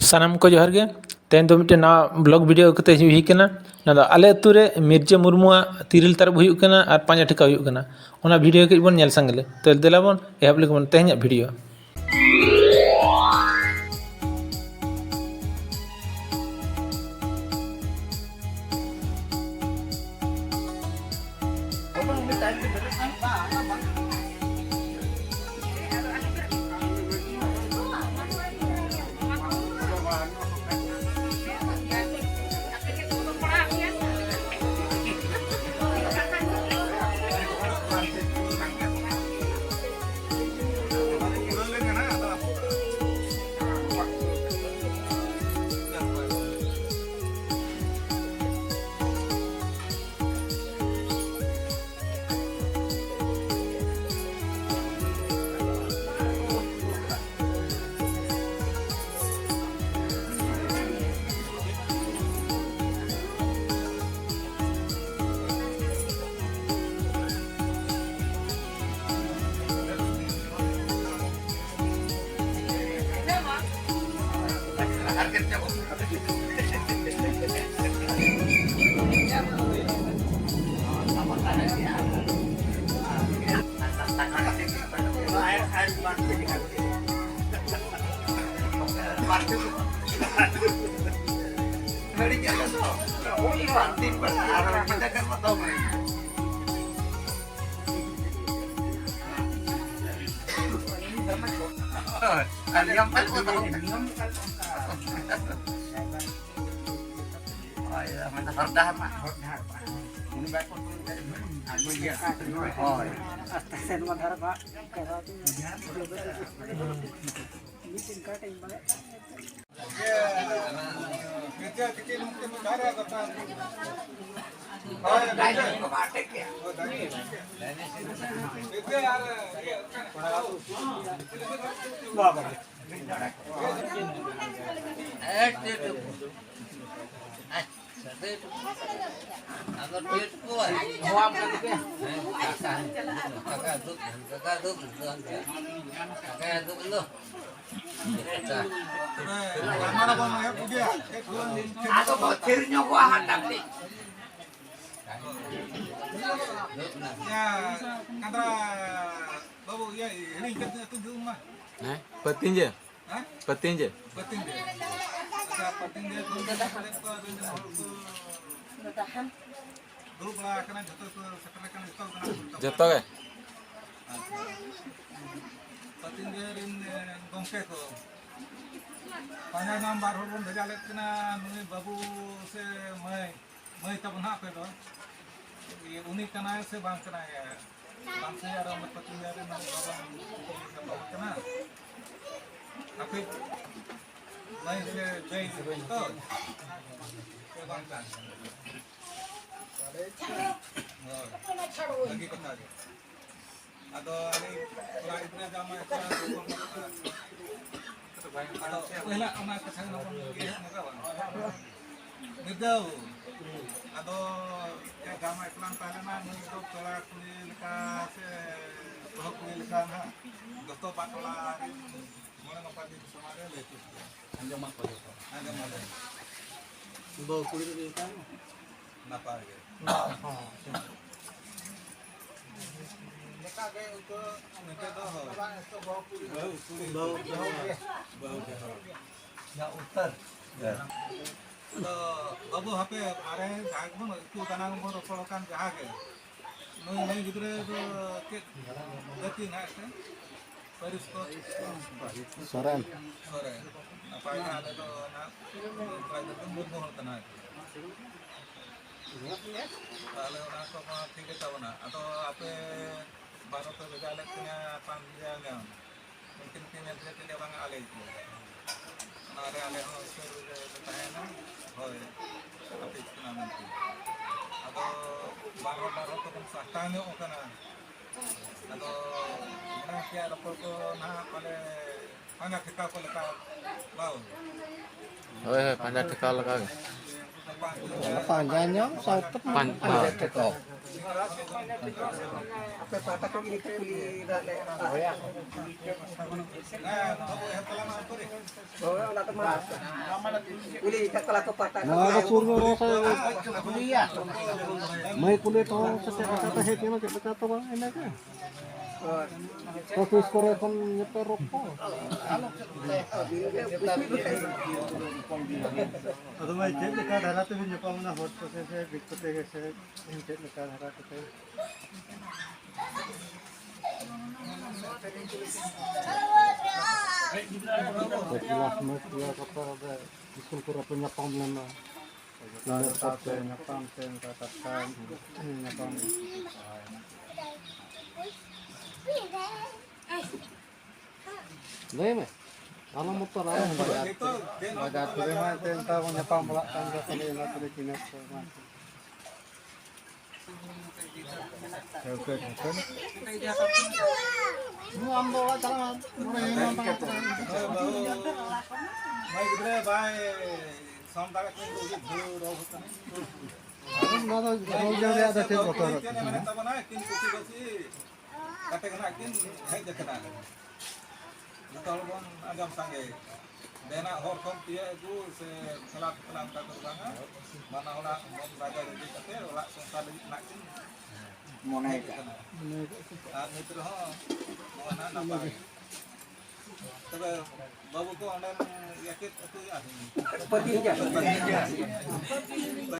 सानाम को जोहार गे तेन दो मिट्टे ना ब्लॉग वीडियो कते हुई कना ना दो आले अतु रे मिर्जा मुर्मुआ तिरल तरब हुई कना और पांच ठेका हुई कना ओना वीडियो के बन नेल संगले तो देलाबन एहब लेके बन तेहኛ video Petinja. Jatuh ke? Panjang nambar hubung berjalan kena nui babu se mai tabun hak itu, unik kena se bang kena ya, bang se orang berpatri dari nui babu kena, tapi mai se jai itu, se bang kan, lagi kena aja, atau ini kalau itu zaman Ada wala ana kasang na kon gi magawa. Nidau. Ado ya gamay plan pala na nito tola kuil ka se kuil ka ha. Dosto patola mula ngapadi sumare letu. Anjang mak pala. Anjang mak. Bo kuil ni ka na pa ge. Babu hape are agmon itu tanang mo rokolokan jahage noi noi gidre do ke gati na se paris ko soran apa ya ada do na private mo mo tanah kalau orang ko ma ठीक है ना atau apa baru ke begalek punya panjangnya mungkin pindah ke dia bang ale itu ada ale seru bertanya hoy tapi kena nanti atau baru ke pensakanya okana atau mana kia rapor ko na pale pana kita ko leka bau hoy pandai tekal lagi. Panjangnya Panjang tekal. Apa patah kok ini kuli dah le. Nah, babu yang telah masuk ni. Oh, nak temas. Kuli kala ko patah. Nah, suryo rosa kuliah. May kulit to sa kata heke na kata bang enak ka. Tapos ko rin yung perok ko. Ato may chet na kadara to yung pang na hot to sa bigkote sa yung chet na kadara to. Kelas mas dia kata ada isul ko ra nyapang na. Lalu tapos nyapang sen katakan nyapang. Deme. Ano motor ano ba? Ada terima tenta punya pamelakan ke kanila tadi kinas ko man. Oke, kan. Mu ambo la jalan. Baik, kita baik. Sampai ke sini dulu, Ano na daw jadi ada cek motor. kata kena kin hai je kena betul bon agam sange dena hor kom dia itu se kelak kelang tak terbang mana olah mau belajar di kate olah sungsa nak kin mau naik itu ho mau nambah tapi babu ko anda yakit itu ya Pati aja.